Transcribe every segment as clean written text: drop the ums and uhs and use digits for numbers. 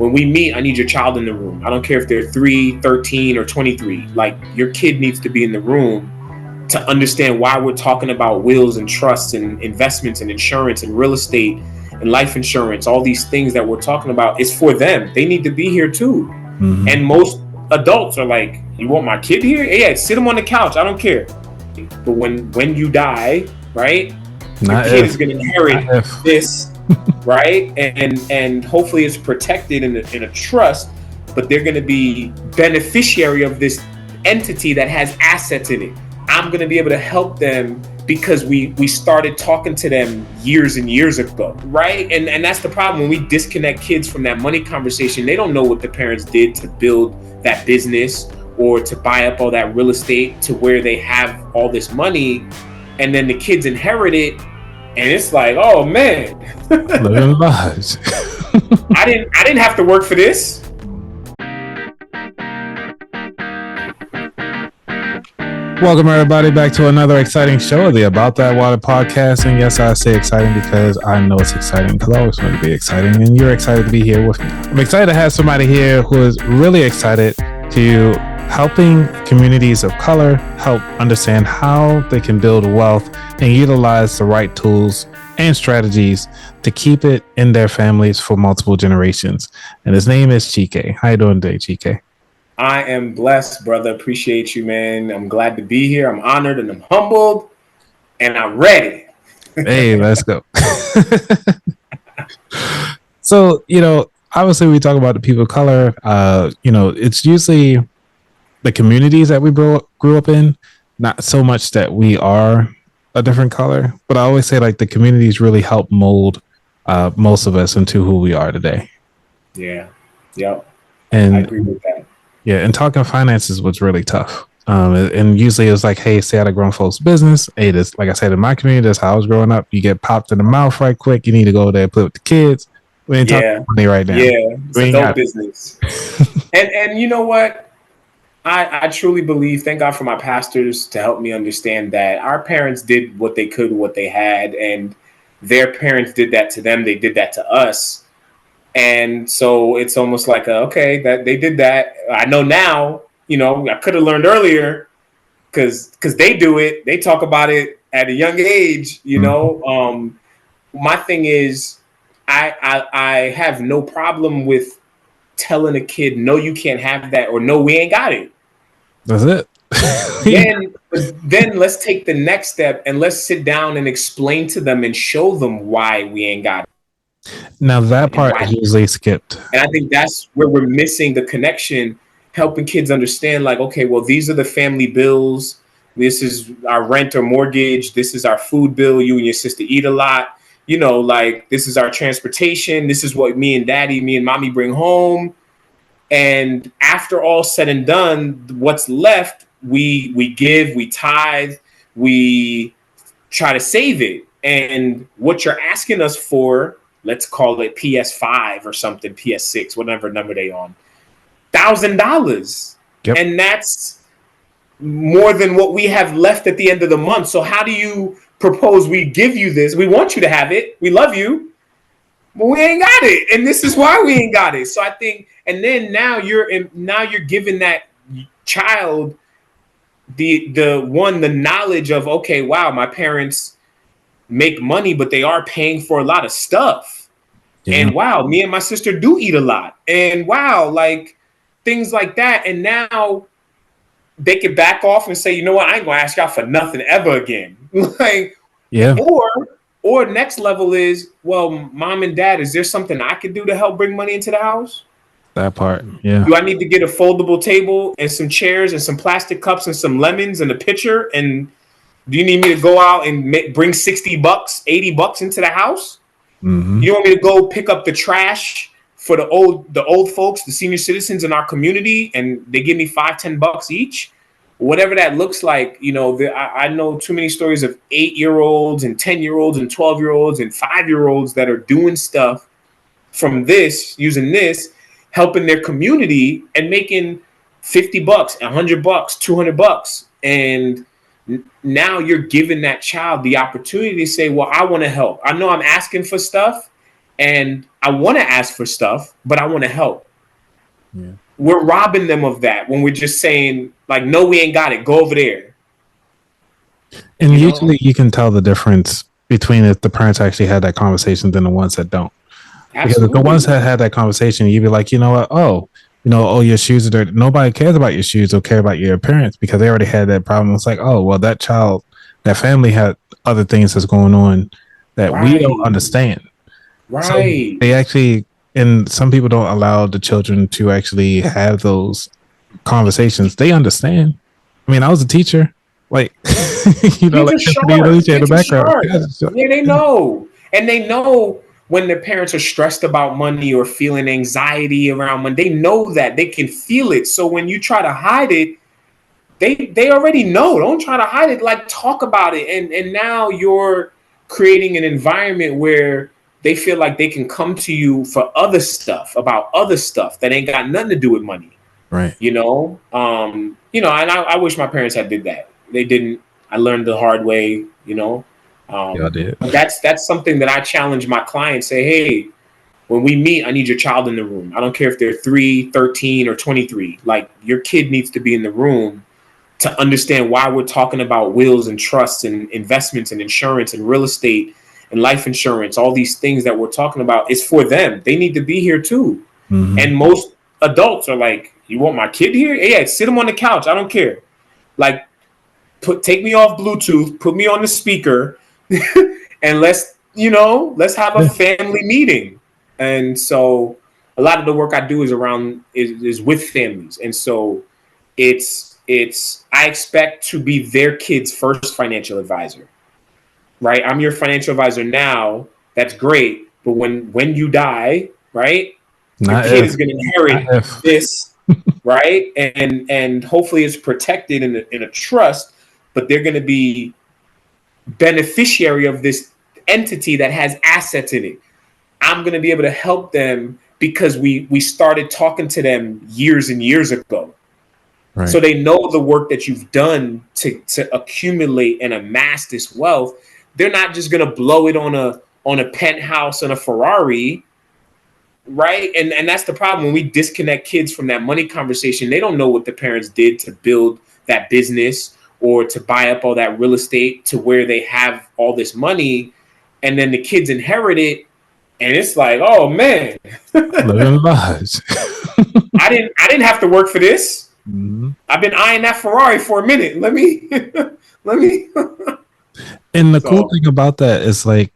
when we meet, I need your child in the room. I don't care if they're 3, 13, or 23. Like, your kid needs to be in the room to understand why we're talking about wills and trusts and investments and insurance and real estate and life insurance. All these things that we're talking about is for them. They need to be here too. Mm-hmm. And most adults are like, you want my kid here? Yeah, sit him on the couch. I don't care. But when you die, right? Your kid is going to inherit this, right? And hopefully it's protected in a trust, but they're going to be beneficiary of this entity that has assets in it. I'm going to be able to help them because we started talking to them years and years ago, right? And that's the problem. When we disconnect kids from that money conversation, they don't know what the parents did to build that business or to buy up all that real estate to where they have all this money, and then the kids inherit it, and it's like, oh man, living lives. I didn't have to work for this. Welcome everybody back to another exciting show of the About That Water podcast. And yes, I say exciting because I know it's exciting because I always want to be exciting, and you're excited to be here with me. I'm excited to have somebody here who is really excited to helping communities of color help understand how they can build wealth and utilize the right tools and strategies to keep it in their families for multiple generations. And his name is Chike. How you doing today, Chike? I am blessed, brother. Appreciate you, man. I'm glad to be here. I'm honored and I'm humbled and I'm ready. Hey, let's go. So, obviously we talk about the people of color. It's usually the communities that we grew up in, not so much that we are a different color, but I always say like the communities really help mold most of us into who we are today. Yeah. Yep. And I agree with that. Yeah, and talking finances was really tough. And usually it was like, hey, stay out of grown folks' business. Hey, this, like I said, in my community, that's how I was growing up. You get popped in the mouth right quick. You need to go there and play with the kids. We ain't talking money right now. Yeah, it's adult business. and you know what? I truly believe, thank God for my pastors to help me understand that our parents did what they could, what they had, and their parents did that to them. They did that to us. And so it's almost like, okay, that they did that. I know now, I could have learned earlier because they do it. They talk about it at a young age, My thing is, I have no problem with telling a kid, no, you can't have that, or no, we ain't got it. That's it. Then let's take the next step and let's sit down and explain to them and show them why we ain't got it. Now that part is usually skipped. And I think that's where we're missing the connection, helping kids understand like, okay, well, these are the family bills. This is our rent or mortgage. This is our food bill. You and your sister eat a lot. This is our transportation. This is what me and mommy bring home. And after all said and done, what's left, we give, we tithe, we try to save it. And what you're asking us for, let's call it PS5 or something, PS6, whatever number they on, $1,000. Yep. And that's more than what we have left at the end of the month. So how do you propose we give you this? We want you to have it. We love you, but we ain't got it. And this is why we ain't got it. So I think, and then now you're giving that child the knowledge of, okay, wow, my parents make money, but they are paying for a lot of stuff. Yeah. And wow, me and my sister do eat a lot. And wow, like things like that. And now they can back off and say, you know what, I ain't gonna ask y'all for nothing ever again. Or next level is, well, mom and dad, is there something I could do to help bring money into the house? That part, yeah. Do I need to get a foldable table and some chairs and some plastic cups and some lemons and a pitcher? And do you need me to go out and bring $60, $80 into the house? Mm-hmm. You want me to go pick up the trash for the old folks, the senior citizens in our community, and they give me $5, $10 each? Whatever that looks like, I know too many stories of 8-year-olds and 10-year-olds and 12-year-olds and 5-year-olds that are doing stuff from this, using this, helping their community and making $50, $100, $200. And now you're giving that child the opportunity to say, well, I want to help. I know I'm asking for stuff and I want to ask for stuff, but I want to help. Yeah. We're robbing them of that when we're just saying, like, no, we ain't got it. Go over there. And usually you can tell the difference between if the parents actually had that conversation than the ones that don't. Absolutely. Because if the ones that had that conversation, you'd be like, you know what? Oh, your shoes are dirty. Nobody cares about your shoes or care about your appearance because they already had that problem. It's like, oh, well, that family had other things that's going on that we don't understand. Right. So they actually, and some people don't allow the children to actually have those conversations. They understand. I mean, I was a teacher. Like, like in the background. Yeah, they know. And they know when their parents are stressed about money or feeling anxiety around money. They know that. They can feel it. So when you try to hide it, they already know. Don't try to hide it. Like, talk about it. And now you're creating an environment where they feel like they can come to you for other stuff, about other stuff that ain't got nothing to do with money. Right. And I wish my parents had did that. They didn't. I learned the hard way, Yeah, I did. That's something that I challenge my clients. Say, hey, when we meet, I need your child in the room. I don't care if they're 3, 13, or 23. Like, your kid needs to be in the room to understand why we're talking about wills and trusts and investments and insurance and real estate and life insurance. All these things that we're talking about is for them. They need to be here too. Mm-hmm. And most adults are like, you want my kid here? Yeah, sit him on the couch. I don't care. Like, take me off Bluetooth, put me on the speaker, and let's have a family meeting. And so a lot of the work I do is with families. And so I expect to be their kid's first financial advisor, right? I'm your financial advisor now. That's great. But when you die, right, your kid is going to inherit this, right? And hopefully it's protected in a trust, but they're going to be beneficiary of this entity that has assets in it. I'm going to be able to help them because we started talking to them years and years ago. Right. So they know the work that you've done to accumulate and amass this wealth. They're not just going to blow it on a penthouse and a Ferrari, right? And that's the problem. When we disconnect kids from that money conversation, they don't know what the parents did to build that business or to buy up all that real estate to where they have all this money, and then the kids inherit it, and it's like, oh man, living lives. I didn't have to work for this. Mm-hmm. I've been eyeing that Ferrari for a minute. Let me. And the cool thing about that is, like,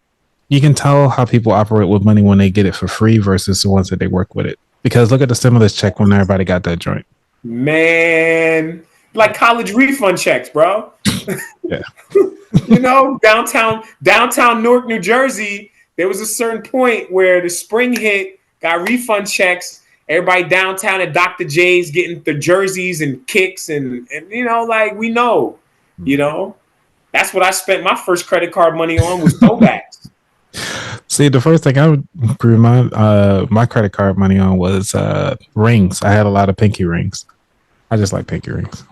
you can tell how people operate with money when they get it for free versus the ones that they work with it. Because look at the stimulus check when everybody got that joint. Man, like college refund checks, bro. Yeah. Downtown Newark, New Jersey, there was a certain point where the spring hit, got refund checks. Everybody downtown at Dr. J's getting the jerseys and kicks and like, we know, that's what I spent my first credit card money on was throwbacks. See, the first thing I would put my credit card money on was rings. I had a lot of pinky rings. I just like pinky rings.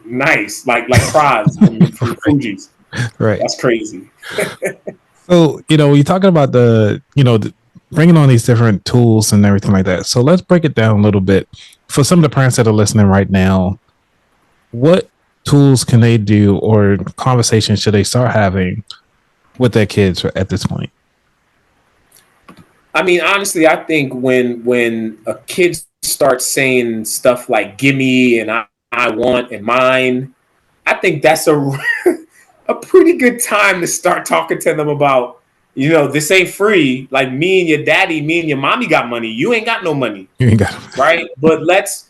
Nice, like Praz from Fuji's. Right, that's crazy. So you're talking about the bringing on these different tools and everything like that. So let's break it down a little bit for some of the parents that are listening right now. What tools can they do, or conversations should they start having with their kids at this point? I mean, honestly, I think when a kid starts saying stuff like "gimme" and I want and mine, I think that's a pretty good time to start talking to them about, this ain't free. Like, me and your daddy, me and your mommy got money. You ain't got no money. You ain't got it. Right? But let's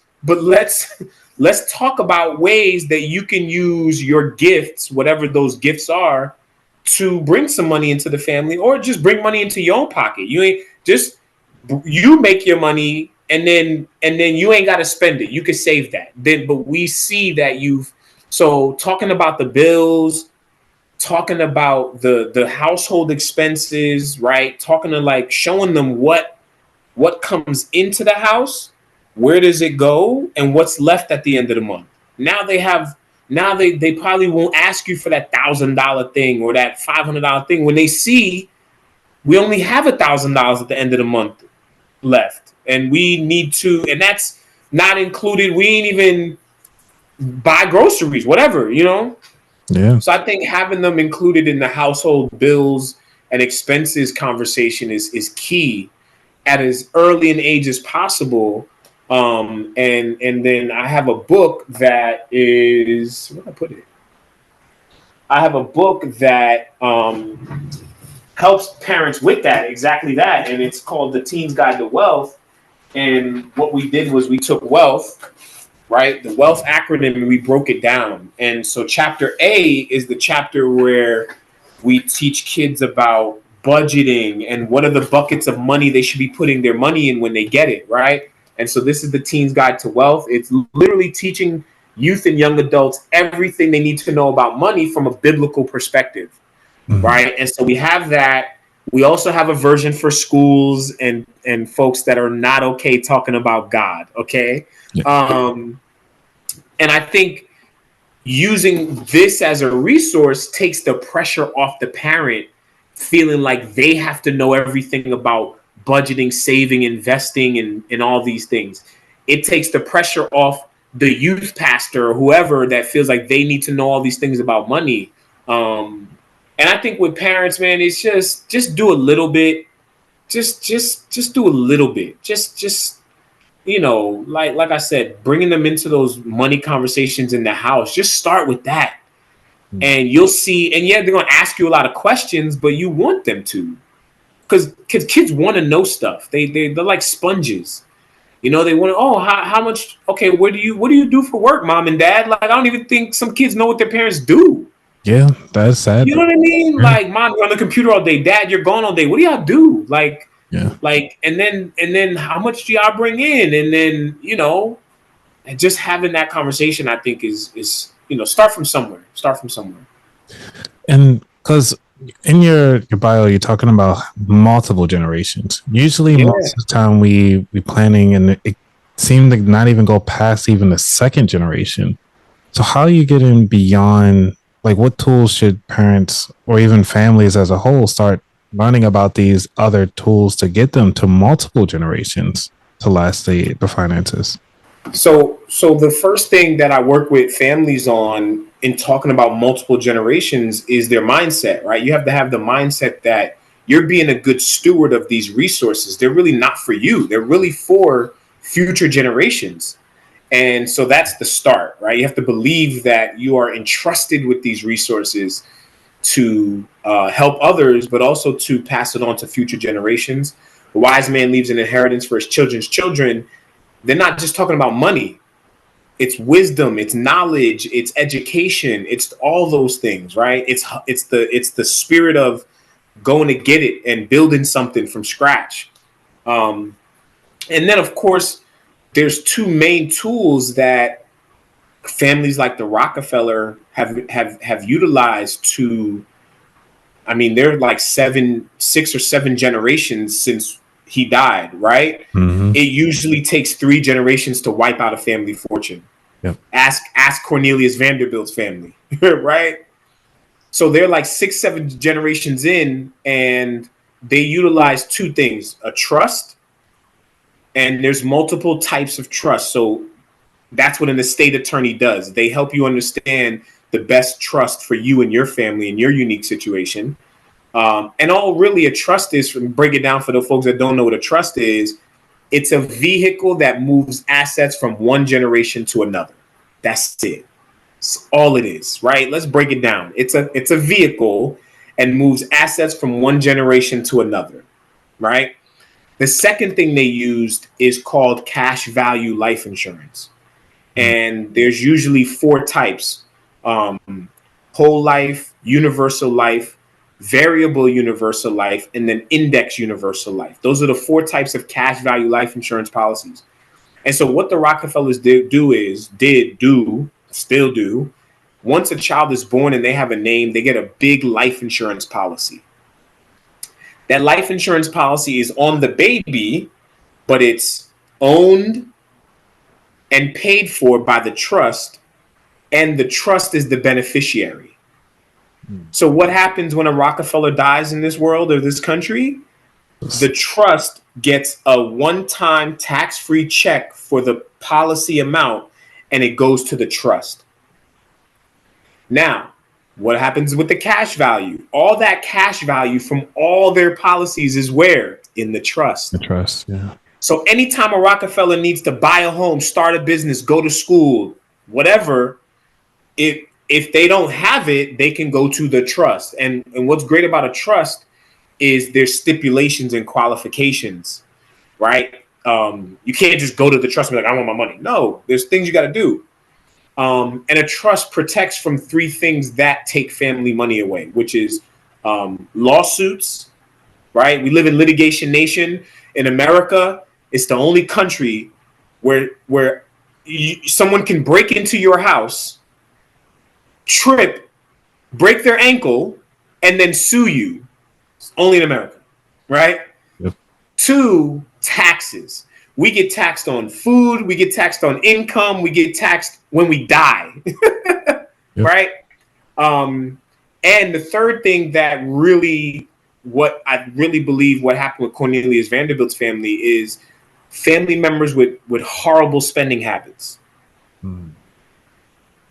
talk about ways that you can use your gifts, whatever those gifts are, to bring some money into the family, or just bring money into your own pocket. You make your money, and then you ain't got to spend it. You can save that. But we see that talking about the bills, talking about the household expenses, right? Talking to showing them what comes into the house, where does it go, and what's left at the end of the month. Now they probably won't ask you for that $1,000 thing or that $500 thing when they see we only have $1,000 at the end of the month left, and we need to, and that's not included. We ain't even buy groceries, whatever, you know. Yeah. So I think having them included in the household bills and expenses conversation is key at as early an age as possible. And then I have a book that is, where did I put it? I have a book that helps parents with that, exactly that, and it's called The Teen's Guide to Wealth. And what we did was we took wealth, right? The wealth acronym, and we broke it down. And so chapter A is the chapter where we teach kids about budgeting and what are the buckets of money they should be putting their money in when they get it, right? And so this is the Teen's Guide to Wealth. It's literally teaching youth and young adults everything they need to know about money from a biblical perspective, right? And so we have that. We also have a version for schools and folks that are not okay talking about God, okay? Yeah. And I think using this as a resource takes the pressure off the parent feeling like they have to know everything about budgeting, saving, investing, and all these things. It takes the pressure off the youth pastor or whoever that feels like they need to know all these things about money. And I think with parents, man, it's just do a little bit. Just do a little bit. Just you know, like I said, bringing them into those money conversations in the house. Just start with that, and you'll see. And yeah, they're gonna ask you a lot of questions, but you want them to, because kids want to know stuff. They're like sponges. You know, they want to. Oh, how much? Okay, what do you do for work, mom and dad? Like, I don't even think some kids know what their parents do. Yeah, that's sad. You know what I mean? Yeah. Like, mom, you're on the computer all day. Dad, you're gone all day. What do y'all do? Yeah. And then how much do y'all bring in? And then, you know, and just having that conversation, I think is you know, start from somewhere. Start from somewhere. And because in your bio, you're talking about multiple generations. Usually, most of the time we planning, and it seemed to not even go past even the second generation. So how are you getting beyond? Like, what tools should parents or even families as a whole start learning about these other tools to get them to multiple generations to last the finances? So the first thing that I work with families on in talking about multiple generations is their mindset, right? You have to have the mindset that you're being a good steward of these resources. They're really not for you. They're really for future generations. And so that's the start, right? You have to believe that you are entrusted with these resources to help others, but also to pass it on to future generations. The wise man leaves an inheritance for his children's children. They're not just talking about money. It's wisdom, it's knowledge, it's education, it's all those things, right? It's the spirit of going to get it and building something from scratch. And then, of course, there's two main tools that families like the Rockefeller have utilized to, I mean, they're like 6 or 7 generations since he died, right? Mm-hmm. It usually takes 3 generations to wipe out a family fortune. Yep. Ask Cornelius Vanderbilt's family, right? So they're like 6, 7 generations in, and they utilize 2 things: a trust, and there's multiple types of trust. So that's what an estate attorney does. They help you understand the best trust for you and your family in your unique situation. And all really a trust is, break it down for the folks that don't know what a trust is, it's a vehicle that moves assets from one generation to another. That's it. It's all it is, right? Let's break it down. It's a vehicle and moves assets from one generation to another, right? The second thing they used is called cash value life insurance. And there's usually 4 types: whole life, universal life, variable universal life, and then index universal life. Those are the 4 types of cash value life insurance policies. And so what the Rockefellers still do, once a child is born and they have a name, they get a big life insurance policy. That life insurance policy is on the baby, but it's owned and paid for by the trust, and the trust is the beneficiary. So what happens when a Rockefeller dies in this world or this country? The trust gets a one-time tax-free check for the policy amount, and it goes to the trust. Now, what happens with the cash value? All that cash value from all their policies is where? In the trust. The trust, yeah. So anytime a Rockefeller needs to buy a home, start a business, go to school, whatever, if they don't have it, they can go to the trust. And what's great about a trust is there's stipulations and qualifications, right? You can't just go to the trust and be like, I want my money. No, there's things you got to do. And a trust protects from three things that take family money away, which is lawsuits, right? We live in litigation nation. In America, it's the only country where someone can break into your house, trip, break their ankle, and then sue you. It's only in America, right? Yep. 2, taxes. We get taxed on food. We get taxed on income. We get taxed when we die, Yep. right? And the third thing that really, what I really believe what happened with Cornelius Vanderbilt's family is family members with horrible spending habits.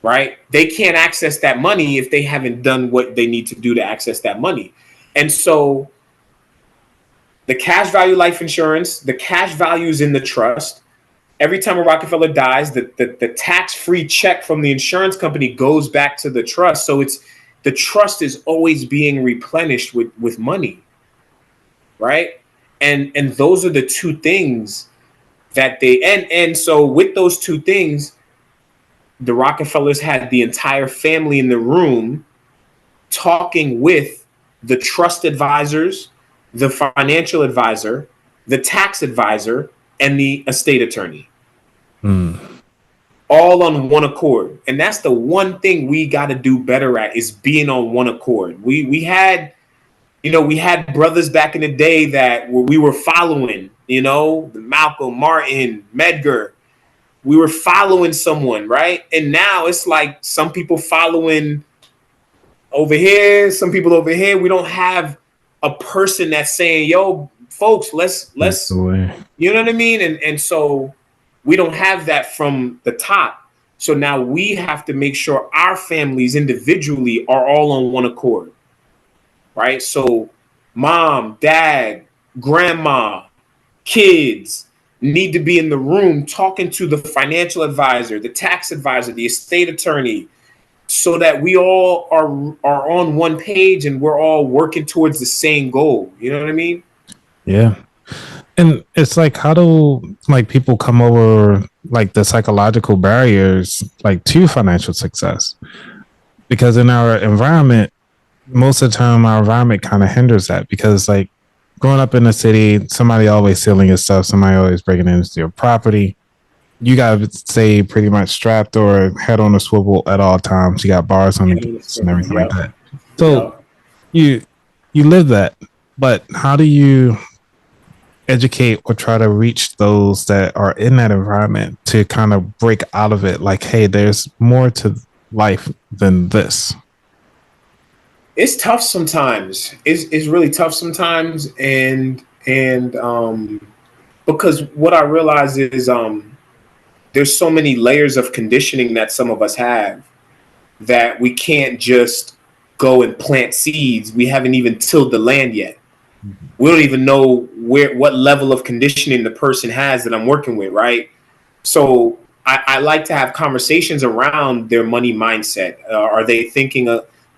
Right? They can't access that money if they haven't done what they need to do to access that money. And so the cash value life insurance, the cash value is in the trust. Every time a Rockefeller dies, the tax-free check from the insurance company goes back to the trust. So it's the trust is always being replenished with money. Right? And those are the two things that they and so with those two things, the Rockefellers had the entire family in the room talking with the trust advisors, the financial advisor, the tax advisor, and the estate attorney. All on one accord. And that's the one thing we got to do better at is being on one accord. We had brothers back in the day that we were following, Malcolm, Martin, Medgar. We were following someone, right? And now it's like some people following over here, some people over here. We don't have a person that's saying, yo, folks, let's you know what I mean? And so we don't have that from the top. So now we have to make sure our families individually are all on one accord, right? So mom, dad, grandma, kids need to be in the room talking to the financial advisor, the tax advisor, the estate attorney, so that we all are on one page and we're all working towards the same goal. You know what I mean? Yeah. And it's like, how do people come over the psychological barriers to financial success? Because in our environment, most of the time our environment kind of hinders that, because growing up in the city, somebody always stealing your stuff, somebody always breaking into your property. You got to stay pretty much strapped or head on a swivel at all times. You got bars on the gates and everything like that. So you live that, but how do you educate or try to reach those that are in that environment to kind of break out of it? Hey, there's more to life than this. It's tough sometimes. It's really tough sometimes, and because what I realize is there's so many layers of conditioning that some of us have that we can't just go and plant seeds. We haven't even tilled the land yet. We don't even know what level of conditioning the person has that I'm working with, right? So I like to have conversations around their money mindset. Are they thinking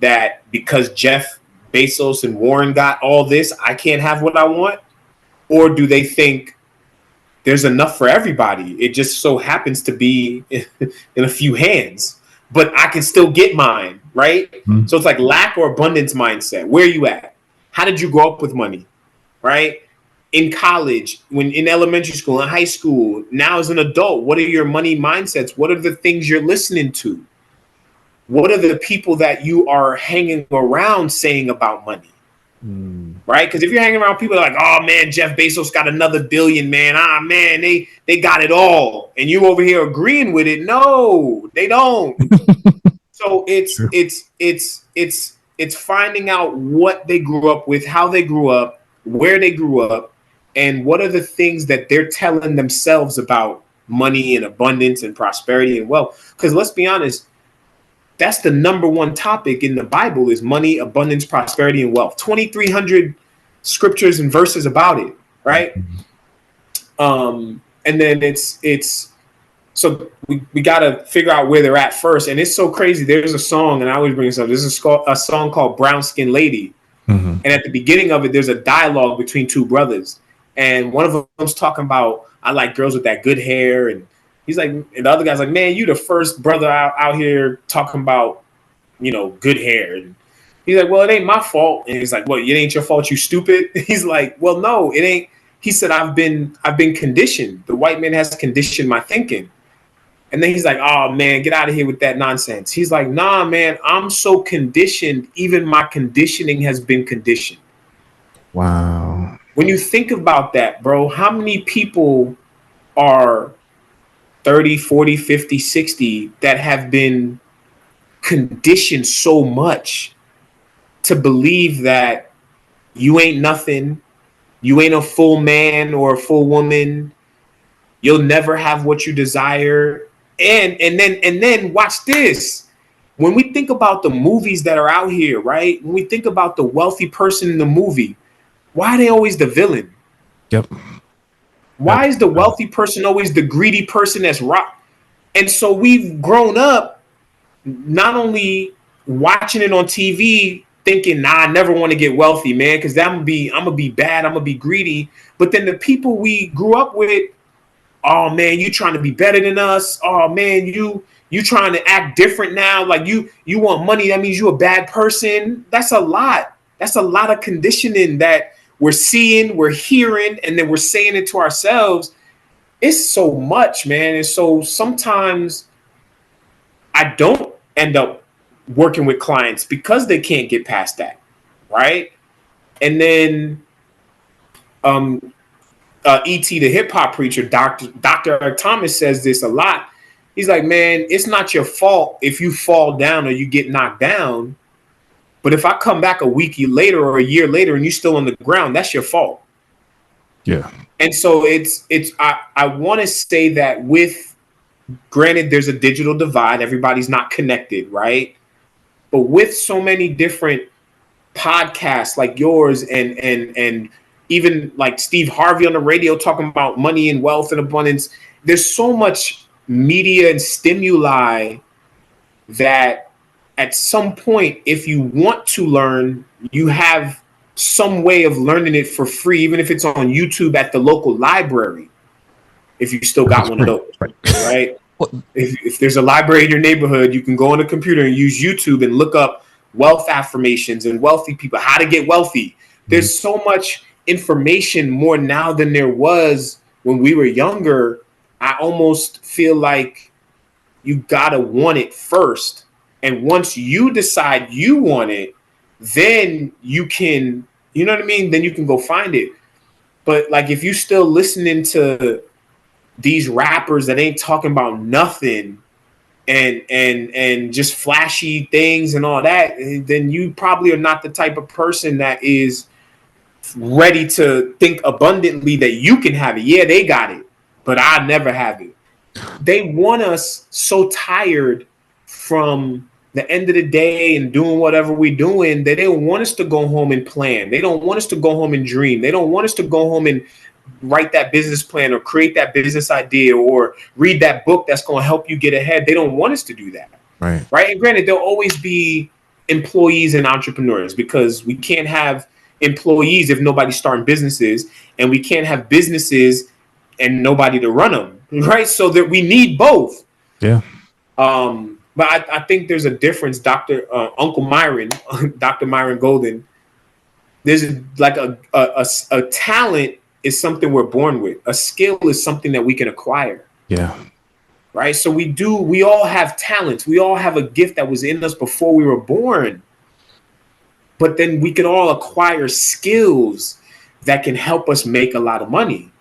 that because Jeff Bezos and Warren got all this, I can't have what I want? Or do they think there's enough for everybody? It just so happens to be in a few hands, but I can still get mine, right? Mm-hmm. So it's like lack or abundance mindset. Where are you at? How did you grow up with money, right? In college, when in elementary school, in high school, now as an adult, what are your money mindsets? What are the things you're listening to? What are the people that you are hanging around saying about money? Right? Because if you're hanging around people like, oh man, Jeff Bezos got another billion, man. Man, they got it all. And you over here agreeing with it. No, they don't. So it's it's finding out what they grew up with, how they grew up, where they grew up, and what are the things that they're telling themselves about money and abundance and prosperity and wealth. Because let's be honest, that's the number one topic in the Bible is money, abundance, prosperity, and wealth. 2,300 scriptures and verses about it, right? And then it's so we got to figure out where they're at first. And it's so crazy. There's a song, and I always bring this up. There's a song called Brown Skin Lady. Mm-hmm. And at the beginning of it, there's a dialogue between two brothers. And one of them's talking about, I like girls with that good hair. And he's like, and the other guy's like, man, you the first brother out here talking about, good hair. And he's like, well, it ain't my fault. And he's like, well, it ain't your fault, you stupid. He's like, well, no, it ain't. He said, I've been conditioned. The white man has conditioned my thinking. And then he's like, oh, man, get out of here with that nonsense. He's like, nah, man, I'm so conditioned. Even my conditioning has been conditioned. Wow. When you think about that, bro, how many people are 30, 40, 50, 60 that have been conditioned so much to believe that you ain't nothing, you ain't a full man or a full woman, you'll never have what you desire. And then watch this. When we think about the movies that are out here, right? When we think about the wealthy person in the movie, why are they always the villain? Yep. Why is the wealthy person always the greedy person that's rock? And so we've grown up not only watching it on TV thinking, nah, I never want to get wealthy, man, because I'm gonna be bad, I'm gonna be greedy. But then the people we grew up with, oh man, you trying to be better than us. Oh man, you trying to act different now. Like you want money, that means you a bad person. That's a lot. That's a lot of conditioning that we're seeing, we're hearing, and then we're saying it to ourselves. It's so much, man. And so sometimes I don't end up working with clients because they can't get past that, right? And then E.T. the hip hop preacher, Dr. Eric Thomas says this a lot. He's like, man, it's not your fault if you fall down or you get knocked down. But if I come back a week later or a year later and you're still on the ground, that's your fault. Yeah. And so I want to say that granted, there's a digital divide. Everybody's not connected, right? But with so many different podcasts like yours and even like Steve Harvey on the radio talking about money and wealth and abundance, there's so much media and stimuli that at some point, if you want to learn, you have some way of learning it for free, even if it's on YouTube at the local library, if you still got one of those, right? If there's a library in your neighborhood, you can go on a computer and use YouTube and look up wealth affirmations and wealthy people, how to get wealthy. There's so much information more now than there was when we were younger. I almost feel like you gotta want it first. And once you decide you want it, then you can, you know what I mean? Then you can go find it. But like if you still listening to these rappers that ain't talking about nothing and just flashy things and all that, then you probably are not the type of person that is ready to think abundantly that you can have it. Yeah, they got it, but I never have it. They want us so tired from the end of the day and doing whatever we're doing that they don't want us to go home and plan. They don't want us to go home and dream. They don't want us to go home and write that business plan or create that business idea or read that book that's going to help you get ahead. They don't want us to do that. Right. And granted, there'll always be employees and entrepreneurs because we can't have employees if nobody's starting businesses, and we can't have businesses and nobody to run them. Right. So that we need both. Yeah. But I think there's a difference, Uncle Myron, Dr. Myron Golden. There's like a talent is something we're born with. A skill is something that we can acquire. Yeah. Right. So we all have talents. We all have a gift that was in us before we were born. But then we can all acquire skills that can help us make a lot of money.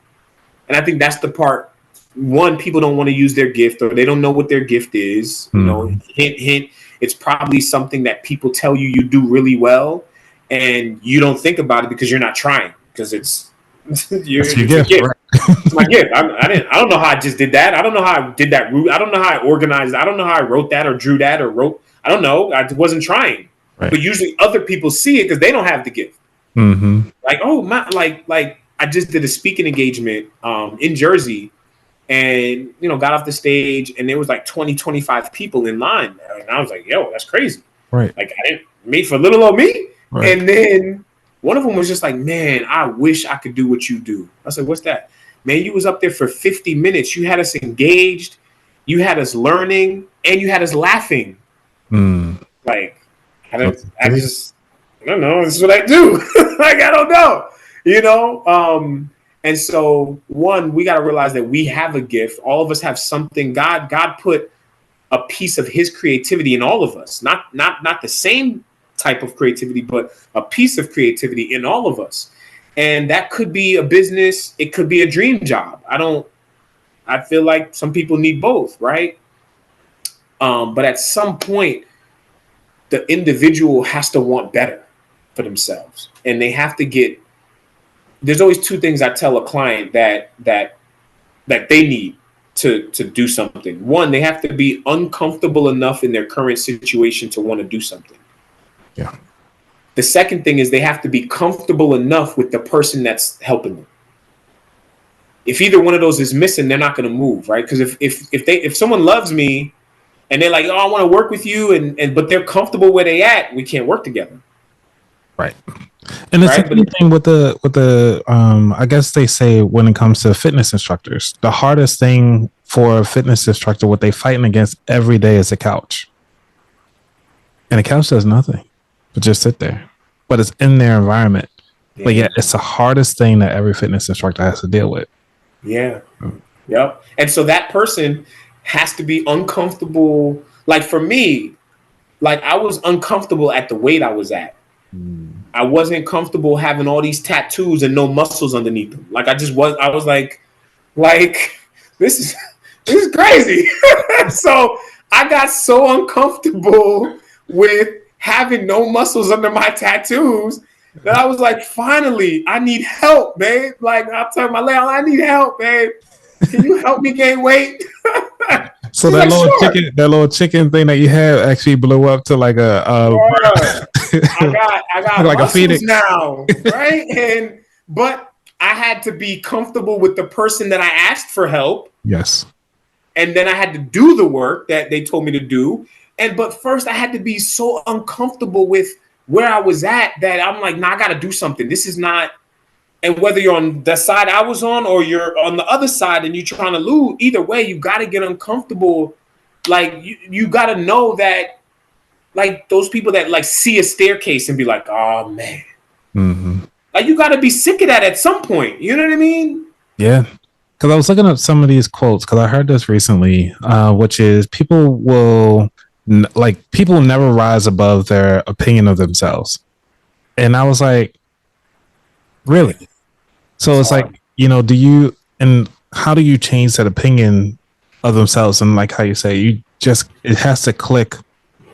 And I think that's the part. One, people don't want to use their gift or they don't know what their gift is. You know, hint, hint. It's probably something that people tell you do really well, and you don't think about it because you're not trying, because it's That's your it's a gift, gift. right? It's my gift. I don't know how I just did that. I don't know how I did that route. I don't know how I organized it. I don't know how I wrote that or drew that or wrote. I don't know. I wasn't trying. Right. But usually other people see it because they don't have the gift. Mm-hmm. Like, oh my, like I just did a speaking engagement in Jersey, and got off the stage, and there was like 20-25 people in line, and I was like, yo, that's crazy. Right. Like, I didn't meet for little old me. Right. And then one of them was just like, man, I wish I could do what you do. I said, what's that? Man, you was up there for 50 minutes. You had us engaged, you had us learning, and you had us laughing. Like, I don't know. This is what I do. Like, I don't know, and so, one, we got to realize that we have a gift. All of us have something. God put a piece of his creativity in all of us, not the same type of creativity, but a piece of creativity in all of us. And that could be a business. It could be a dream job. I feel like some people need both, right? But at some point, the individual has to want better for themselves, and they have to get. There's always two things I tell a client that they need to do something. One, they have to be uncomfortable enough in their current situation to want to do something. Yeah. The second thing is they have to be comfortable enough with the person that's helping them. If either one of those is missing, they're not going to move, right? Because if someone loves me and they're like, oh, I want to work with you, but they're comfortable where they at, we can't work together. Right. And it's the same thing with the I guess they say when it comes to fitness instructors, the hardest thing for a fitness instructor, what they fighting against every day is a couch. And the couch does nothing but just sit there. But it's in their environment. Yeah. But yet it's the hardest thing that every fitness instructor has to deal with. Yeah. Yep. And so that person has to be uncomfortable. Like for me, like I was uncomfortable at the weight I was at. I wasn't comfortable having all these tattoos and no muscles underneath them. Like I was like this is crazy. So I got so uncomfortable with having no muscles under my tattoos that I was like, finally, I need help, babe. Like I'll tell my lady, I need help, babe. Can you help me gain weight? So that little chicken thing that you had actually blew up to like I got like a phoenix now, right? But I had to be comfortable with the person that I asked for help. Yes. And then I had to do the work that they told me to do. But first I had to be so uncomfortable with where I was at that I'm like, I got to do something. This is not. And whether you're on the side I was on or you're on the other side and you're trying to lose, either way, you got to get uncomfortable. Like you got to know that, like those people that like see a staircase and be like, oh man, like you got to be sick of that at some point. You know what I mean? Yeah. Because I was looking at some of these quotes because I heard this recently, which is people never rise above their opinion of themselves. And I was like, really? So it's like, how do you change that opinion of themselves? And like how you say, it has to click,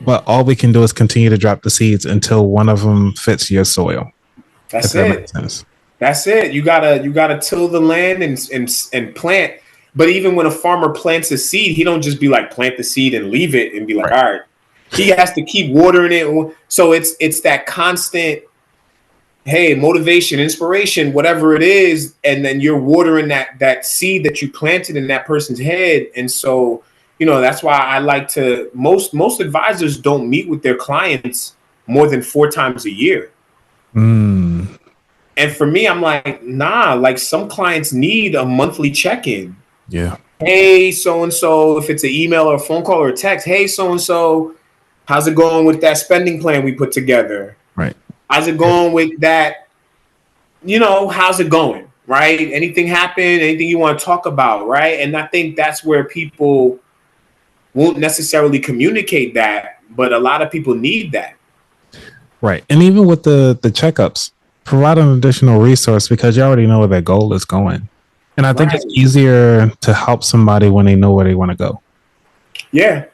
but all we can do is continue to drop the seeds until one of them fits your soil. That's it. That makes sense. That's it. You gotta till the land and plant. But even when a farmer plants a seed, he don't just be like plant the seed and leave it and be like, all right. He has to keep watering it. So it's that constant, hey, motivation, inspiration, whatever it is, and then you're watering that seed that you planted in that person's head. And so, that's why I like to most advisors don't meet with their clients more than 4 times a year. And for me, I'm like, nah, like some clients need a monthly check-in. Yeah. Hey, so-and-so, if it's an email or a phone call or a text, hey, so-and-so, how's it going with that spending plan we put together? Right. How's it going with that? How's it going? Right? Anything happen? Anything you want to talk about? Right? And I think that's where people won't necessarily communicate that, but a lot of people need that. Right. And even with the checkups, provide an additional resource because you already know where their goal is going. And I think it's easier to help somebody when they know where they want to go. Yeah.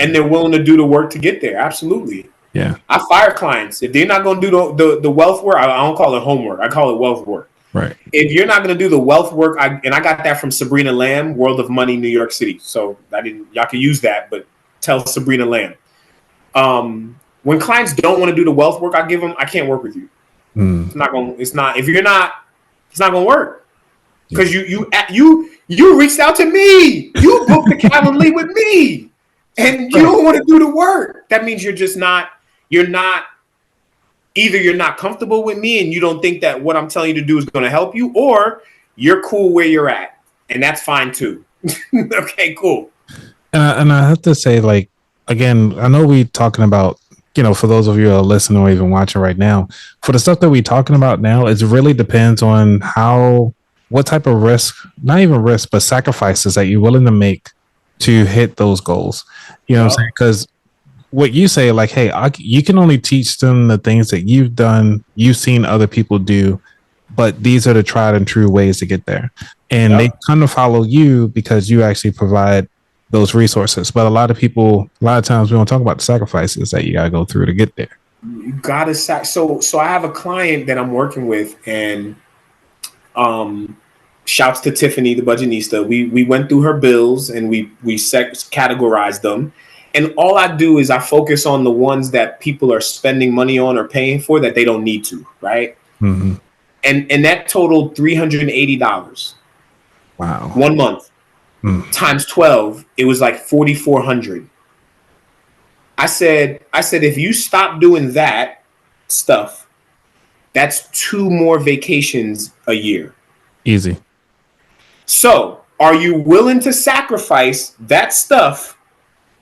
and they're willing to do the work to get there. Absolutely. Yeah. I fire clients if they're not going to do the wealth work. I don't call it homework. I call it wealth work. Right. If you're not going to do the wealth work, I got that from Sabrina Lamb, World of Money, New York City. So y'all can use that, but tell Sabrina Lamb. When clients don't want to do the wealth work I give them, I can't work with you. It's not going to work. Because you reached out to me. You booked the Calendly with me. And you don't want to do the work. That means you're not comfortable with me and you don't think that what I'm telling you to do is going to help you, or you're cool where you're at. And that's fine too. Okay, cool. And I have to say, like, again, I know we talking about, for those of you who are listening or even watching right now, for the stuff that we're talking about now, it really depends on what type of risk, not even risk, but sacrifices that you're willing to make to hit those goals. You know what I'm saying? Because what you say, like, hey, you can only teach them the things that you've done, you've seen other people do, but these are the tried and true ways to get there. And they kind of follow you because you actually provide those resources. But a lot of times we don't talk about the sacrifices that you got to go through to get there. You got to So I have a client that I'm working with, and shouts to Tiffany, the budgetista. We went through her bills and we categorized them. And all I do is I focus on the ones that people are spending money on or paying for that they don't need to, right? Mm-hmm. And that totaled $380. Wow. 1 month. Times 12, it was like $4,400. I said, if you stop doing that stuff, that's 2 more vacations a year. Easy. So are you willing to sacrifice that stuff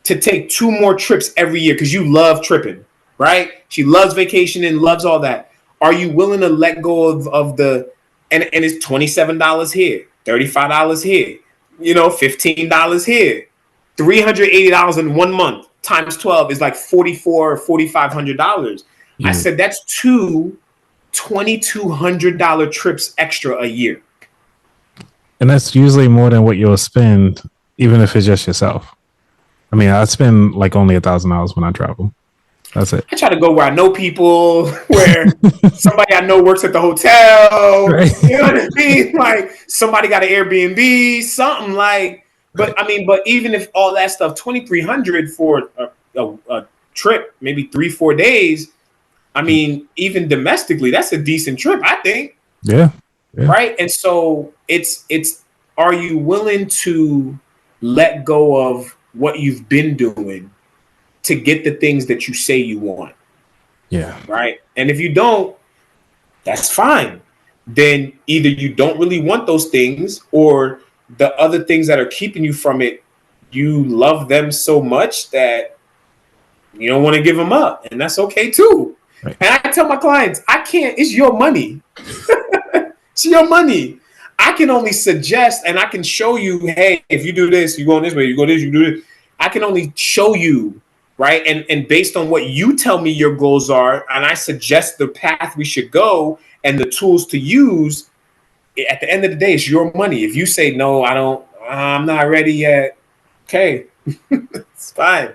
to take 2 more trips every year? Because you love tripping, right? She loves vacationing, loves all that. Are you willing to let go of the, and it's $27 here, $35 here, $15 here, $380 in 1 month times 12 is like $4,400 or $4,500. I said, that's 2 $2,200 trips extra a year. And that's usually more than what you'll spend, even if it's just yourself. I mean, I spend like only $1,000 when I travel. That's it. I try to go where I know people, where somebody I know works at the hotel. Right. You know what I mean? Like somebody got an Airbnb, something like. But I mean, but even if all that stuff, $2,300 for a trip, maybe 3-4 days. I mean, even domestically, that's a decent trip, I think. Yeah. Right. And so it's are you willing to let go of what you've been doing to get the things that you say you want? Yeah. Right. And if you don't, that's fine. Then either you don't really want those things, or the other things that are keeping you from it, you love them so much that you don't want to give them up. And that's okay too. Right. And I tell my clients, it's your money. It's your money. I can only suggest, and I can show you, hey, if you do this, you go this way, you go this, you do this. I can only show you, right? And based on what you tell me your goals are, and I suggest the path we should go and the tools to use, at the end of the day, it's your money. If you say, no, I'm not ready yet, okay, it's fine.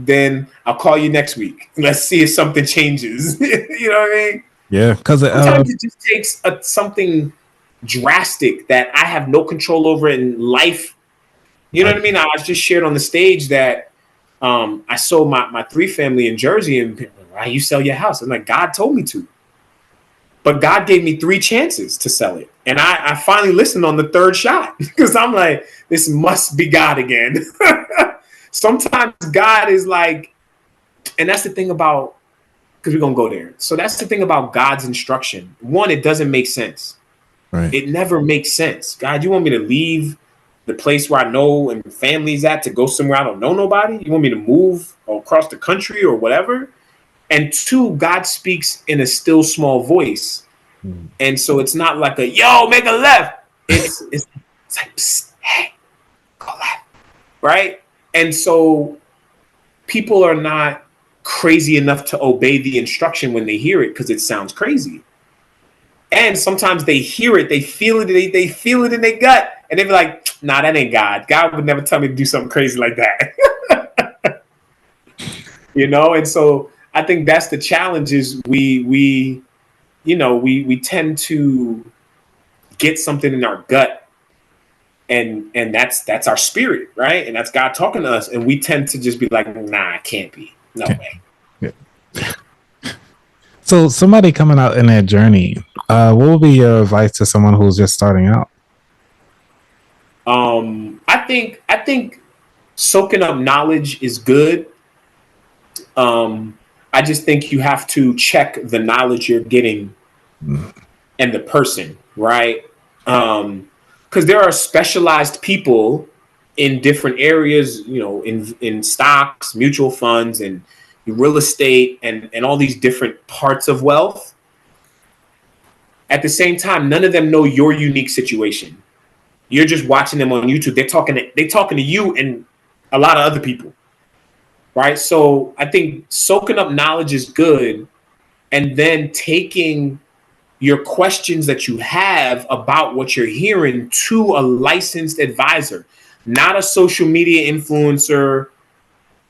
Then I'll call you next week. Let's see if something changes. You know what I mean? Yeah, because sometimes it just takes something drastic that I have no control over in life. You know what I mean? I was just shared on the stage that I sold my 3 family in Jersey, and why you sell your house? I'm like, God told me to. But God gave me 3 chances to sell it. And I finally listened on the 3rd shot because I'm like, this must be God again. Sometimes God is like, and that's the thing about, because we're going to go there. So that's the thing about God's instruction. One, it doesn't make sense. Right. It never makes sense. God, you want me to leave the place where I know and family's at to go somewhere I don't know nobody? You want me to move across the country or whatever? And 2, God speaks in a still small voice. And so it's not like make a left. It's like, psst, hey, go left. Right? And so people are not crazy enough to obey the instruction when they hear it because it sounds crazy. And sometimes they hear it, they feel it, they feel it in their gut, and they be like, nah, that ain't God. God would never tell me to do something crazy like that. And so I think that's the challenge is we tend to get something in our gut, and that's our spirit, right? And that's God talking to us, and we tend to just be like, nah, it can't be. No way. Yeah. So somebody coming out in their journey, what would be your advice to someone who's just starting out? I think soaking up knowledge is good. I just think you have to check the knowledge you're getting and the person, right? Because there are specialized people in different areas, in stocks, mutual funds, and real estate, and all these different parts of wealth. At the same time, none of them know your unique situation. You're just watching them on YouTube. They're talking to you and a lot of other people, right? So I think soaking up knowledge is good, and then taking your questions that you have about what you're hearing to a licensed advisor, not a social media influencer,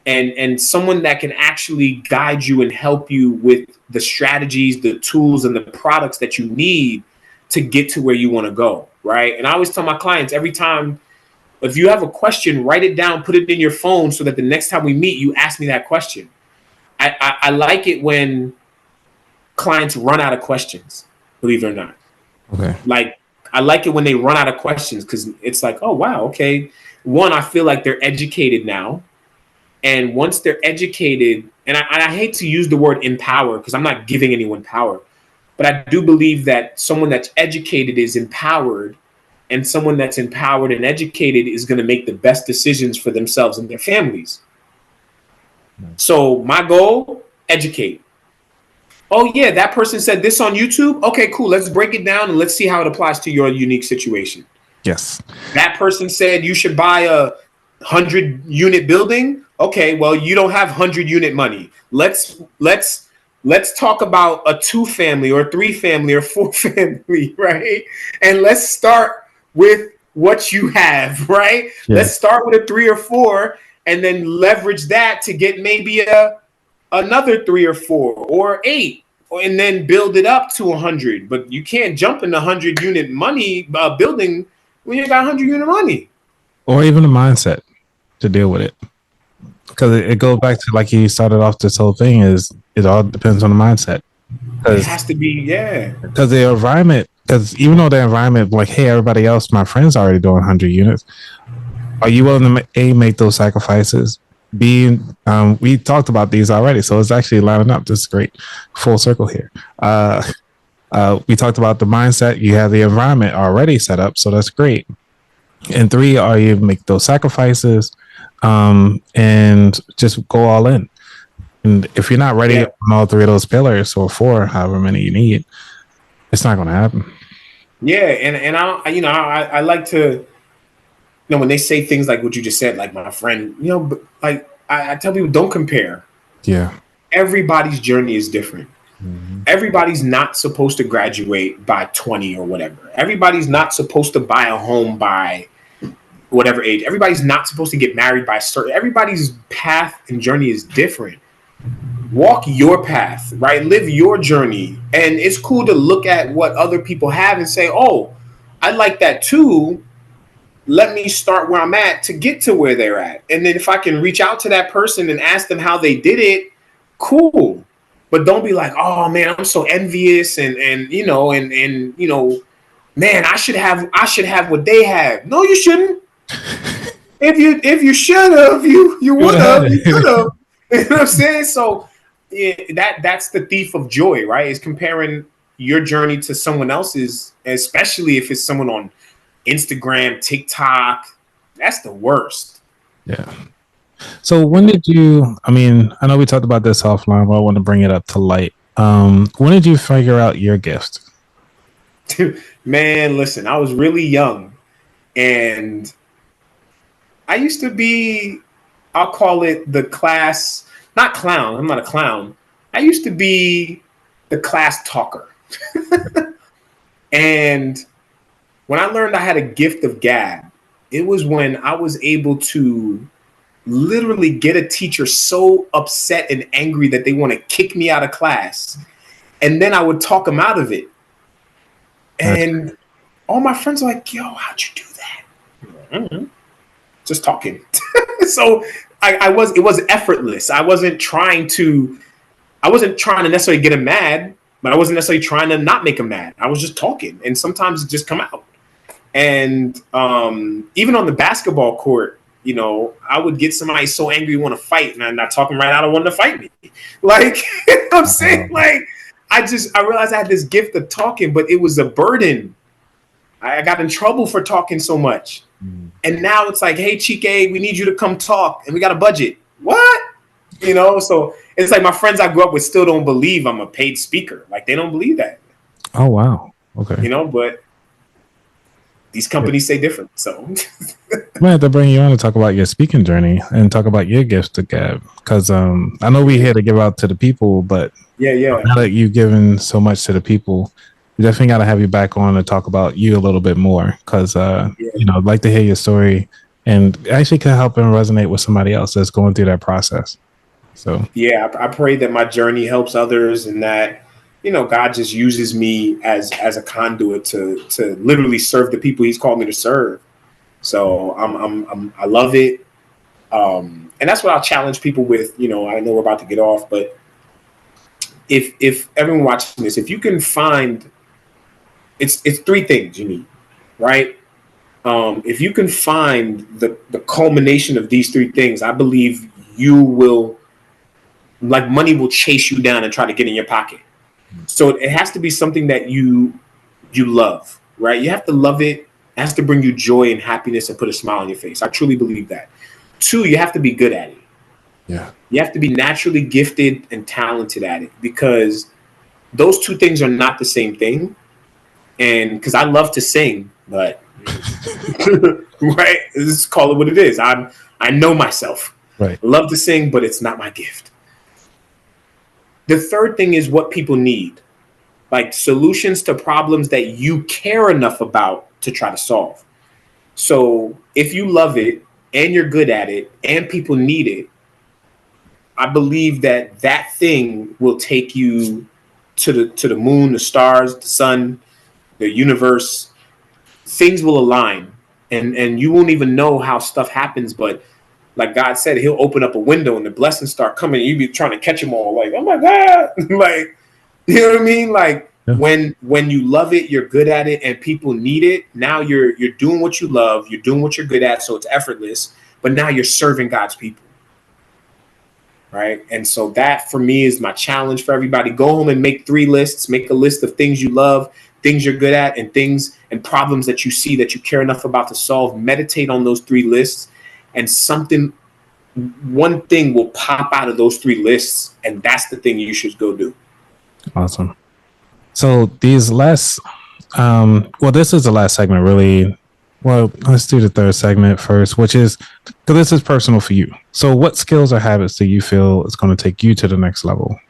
and someone that can actually guide you and help you with the strategies, the tools, and the products that you need to get to where you want to go, right? And I always tell my clients, every time, if you have a question, write it down, put it in your phone so that the next time we meet, you ask me that question. I like it when clients run out of questions, believe it or not. Okay. Like, I like it when they run out of questions, because it's like, oh, wow, okay. One, I feel like they're educated now. And once they're educated, and I hate to use the word empower because I'm not giving anyone power, but I do believe that someone that's educated is empowered, and someone that's empowered and educated is going to make the best decisions for themselves and their families. So my goal, educate. Oh, yeah, that person said this on YouTube. Okay, cool. Let's break it down and let's see how it applies to your unique situation. Yes. That person said you should buy a 100-unit building. Okay, well, you don't have 100-unit money. Let's talk about a 2-family or 3-family or 4-family, right? And let's start with what you have, right? Yes. Let's start with a 3 or 4 and then leverage that to get maybe another 3 or 4 or 8, and then build it up to 100. But you can't jump in the 100-unit money building when you got 100-unit money. Or even the mindset to deal with it. Because it goes back to, like you started off this whole thing, is it all depends on the mindset. It has to be, yeah. Because the environment, because even though the environment, like, hey, everybody else, my friends are already doing 100 units. Are you willing to make those sacrifices? We talked about these already, so it's actually lining up. This is great, full circle here. We talked about the mindset. You have the environment already set up, so that's great. And 3, are you make those sacrifices, and just go all in. And if you're not ready on all 3 of those pillars, or 4, however many you need, it's not going to happen. Yeah, and I like to, when they say things like what you just said, like my friend, but like I tell people, don't compare. Yeah. Everybody's journey is different. Mm-hmm. Everybody's not supposed to graduate by 20 or whatever. Everybody's not supposed to buy a home by whatever age. Everybody's not supposed to get married by certain. Everybody's path and journey is different. Walk your path, right? Live your journey. And it's cool to look at what other people have and say, oh, I like that too. Let me start where I'm at to get to where they're at. And then if I can reach out to that person and ask them how they did it, cool. But don't be like, oh man, I'm so envious and man, I should have what they have. No, you shouldn't. If you should have, you would have, you could have. You know what I'm saying? So that's the thief of joy, right? Is comparing your journey to someone else's, especially if it's someone on Instagram, TikTok. That's the worst. Yeah. So when did you, I know we talked about this offline, but I want to bring it up to light. When did you figure out your gift? Man, listen, I was really young and I used to be, I'll call it the class, not clown. I'm not a clown. I used to be the class talker. And when I learned I had a gift of gab, it was when I was able to literally get a teacher so upset and angry that they want to kick me out of class. And then I would talk them out of it. And all my friends are like, yo, how'd you do that? I don't know. Just talking. So it was effortless. I wasn't trying to necessarily get them mad, but I wasn't necessarily trying to not make them mad. I was just talking, and sometimes it just come out. And even on the basketball court, you know, I would get somebody so angry want to fight, and I'm not talking right out of wanting to fight me. Like, you know what I'm saying? Like, I realized I had this gift of talking, but it was a burden. I got in trouble for talking so much. And now it's like, hey, Chike, we need you to come talk, and we got a budget. What? You know, so it's like my friends I grew up with still don't believe I'm a paid speaker. Like, they don't believe that. Oh, wow. Okay. You know, but these companies say different. So I might have to bring you on to talk about your speaking journey and talk about your gifts to Gab. Because I know we're here to give out to the people, but now that you've given so much to the people, we definitely got to have you back on to talk about you a little bit more. Because, you know, I'd like to hear your story and actually could help and resonate with somebody else that's going through that process. So, yeah, I pray that my journey helps others and that, you know, God just uses me as a conduit to literally serve the people he's called me to serve. So I love it. And that's what I'll challenge people with. You know, I know we're about to get off, but if everyone watching this, if you can find, it's three things you need, right? If you can find the culmination of these three things, I believe you will, like, money will chase you down and try to get in your pocket. So it has to be something that you love, right? You have to love it. It has to bring you joy and happiness and put a smile on your face. I truly believe that. 2, you have to be good at it. Yeah. You have to be naturally gifted and talented at it, because those two things are not the same thing. And because I love to sing, but right, let's call it what it is. I know myself. Right. I love to sing, but it's not my gift. The third thing is what people need, like solutions to problems that you care enough about to try to solve. So if you love it and you're good at it and people need it, I believe that thing will take you to the moon, the stars, the sun, the universe. Things will align, and you won't even know how stuff happens, but like God said, he'll open up a window and the blessings start coming. And you be trying to catch them all, like, oh my God. Like, you know what I mean? Like, when you love it, you're good at it, and people need it. Now you're doing what you love, you're doing what you're good at, so it's effortless. But now you're serving God's people, right? And so that for me is my challenge for everybody. Go home and make 3 lists. Make a list of things you love, things you're good at, and things and problems that you see that you care enough about to solve. Meditate on those 3 lists. And one thing will pop out of those 3 lists, and that's the thing you should go do. Awesome. So these last, this is the last segment, really. Well, let's do the third segment first, which is, because this is personal for you. So what skills or habits do you feel is going to take you to the next level?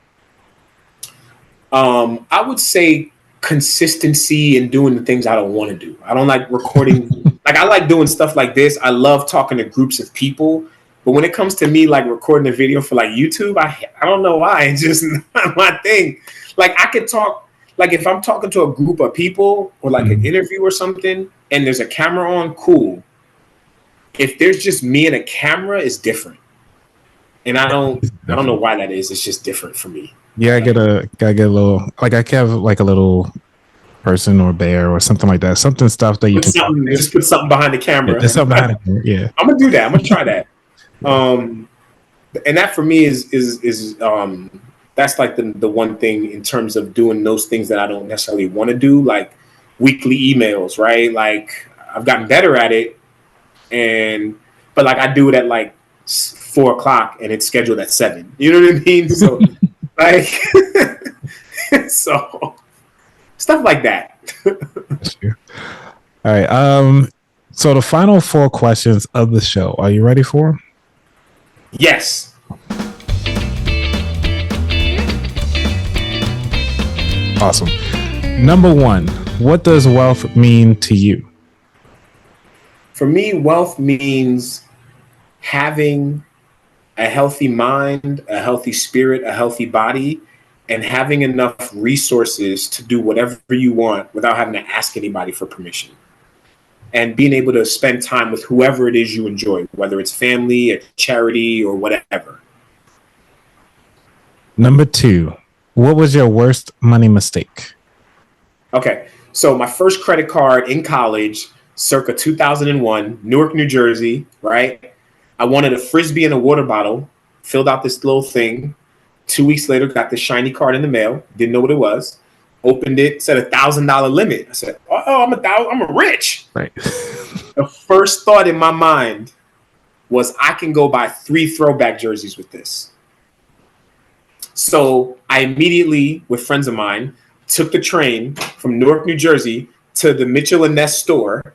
I would say consistency in doing the things I don't want to do. I don't like recording. Like, I like doing stuff like this. I love talking to groups of people. But when it comes to me, like recording a video for like YouTube, I don't know why. It's just not my thing. Like, I could talk, like if I'm talking to a group of people or like an interview or something and there's a camera on, cool. If there's just me and a camera, it's different. And I don't know why that is. It's just different for me. Yeah, I get a little, like I have like a little person or bear or something like that. Something stuff that you can just put something behind the camera. Yeah, something behind the camera. Yeah. I'm gonna do that. I'm gonna try that. And that for me is that's like the one thing in terms of doing those things that I don't necessarily want to do, like weekly emails, right? Like, I've gotten better at it, but like I do it at like 4:00 and it's scheduled at 7. You know what I mean? So like, so stuff like that. All right. So the final 4 questions of the show. Are you ready for them? Yes. Awesome. Number 1, what does wealth mean to you? For me, wealth means having a healthy mind, a healthy spirit, a healthy body, and having enough resources to do whatever you want without having to ask anybody for permission. And being able to spend time with whoever it is you enjoy, whether it's family, a charity, or whatever. Number 2, what was your worst money mistake? Okay, so my first credit card in college, circa 2001, Newark, New Jersey, right? I wanted a Frisbee and a water bottle, filled out this little thing. 2 weeks later, got this shiny card in the mail, didn't know what it was. Opened it, said $1,000 limit. I said, "Oh, I'm a rich." Right. The first thought in my mind was, I can go buy 3 throwback jerseys with this. So I immediately, with friends of mine, took the train from Newark, New Jersey to the Mitchell and Ness store,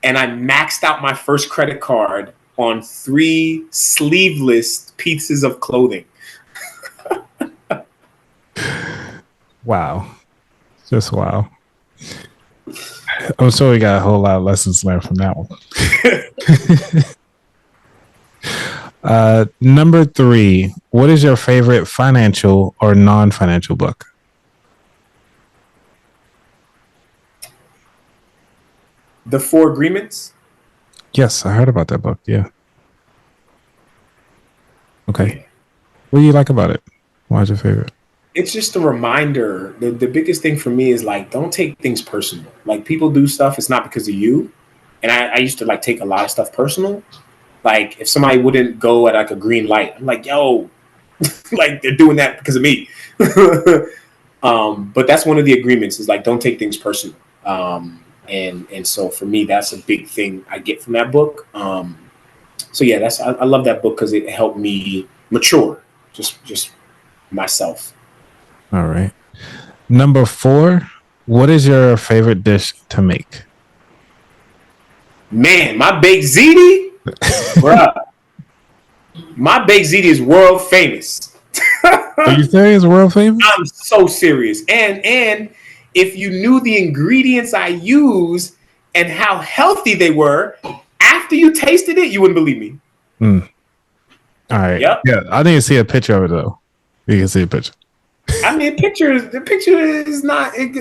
and I maxed out my first credit card on 3 sleeveless pieces of clothing. Wow. Just wow. I'm sure we got a whole lot of lessons learned from that one. Number 3, what is your favorite financial or non-financial book? The 4 Agreements. Yes, I heard about that book. Yeah. Okay. What do you like about it? Why's your favorite? It's just a reminder. The biggest thing for me is, like, don't take things personal. Like, people do stuff, it's not because of you. And I used to, like, take a lot of stuff personal. Like, if somebody wouldn't go at, like, a green light, I'm like, yo, like, they're doing that because of me. But that's one of the agreements, is, like, don't take things personal. And so for me, that's a big thing I get from that book. So yeah, I love that book because it helped me mature, just myself. All right. Number 4, what is your favorite dish to make? Man, my baked ziti, bruh. My baked ziti is world famous. Are you serious? World famous? I'm so serious. And if you knew the ingredients I use and how healthy they were, after you tasted it, you wouldn't believe me. All right. Yep. Yeah, I need to see a picture of it though. You can see a picture. I mean, the picture is not. You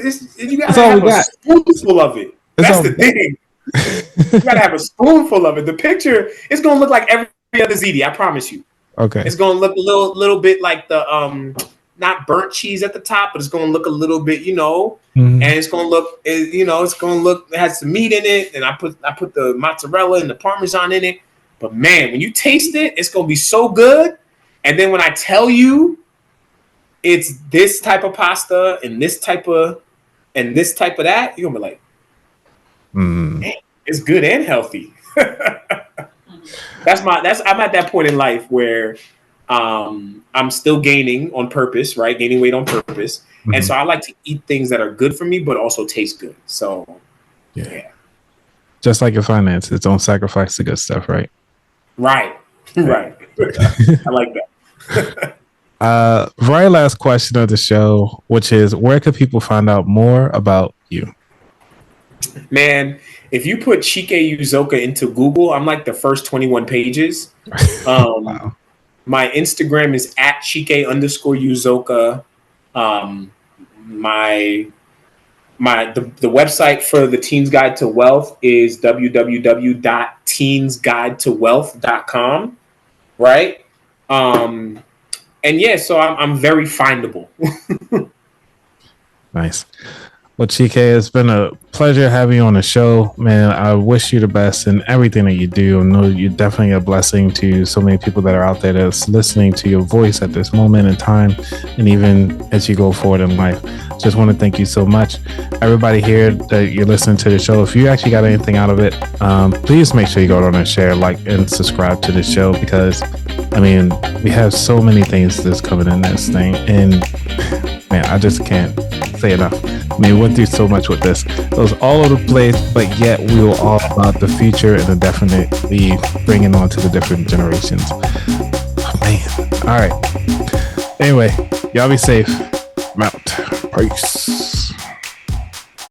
gotta have a spoonful of it. That's the thing. You gotta have a spoonful of it. The picture is gonna look like every other ziti. I promise you. Okay. It's gonna look a little bit like the not burnt cheese at the top, but it's gonna look a little bit, and it's gonna look, it has some meat in it, and I put the mozzarella and the Parmesan in it. But man, when you taste it, it's gonna be so good. And then when I tell you it's this type of pasta and this type of that, you're gonna be like, man, it's good and healthy. I'm at that point in life where I'm still gaining on purpose, right? Gaining weight on purpose. Mm-hmm. And so I like to eat things that are good for me, but also taste good. So yeah. Just like your finances, don't sacrifice the good stuff, right? Right. I like that. Very last question of the show, which is, where could people find out more about you? Man, if you put Chike Uzoka into Google, I'm like the first 21 pages. Wow. My Instagram is at Chike_Uzoka. The website for the Teens Guide to Wealth is www.teensguidetowealth.com. Right. And yeah, so I'm very findable. Nice. Well, Chike, it's been a pleasure having you on the show, man. I wish you the best in everything that you do. I know you're definitely a blessing to so many people that are out there that's listening to your voice at this moment in time, and even as you go forward in life. Just want to thank you so much. Everybody here that you're listening to the show, if you actually got anything out of it, please make sure you go on and share, like, and subscribe to the show, because, I mean, we have so many things that's coming in this thing, and man, I just can't say enough. I mean, we went through so much with this. It was all over the place, but yet we were all about the future and definitely bringing on to the different generations. Oh, man. All right. Anyway, y'all be safe. I'm out. Peace.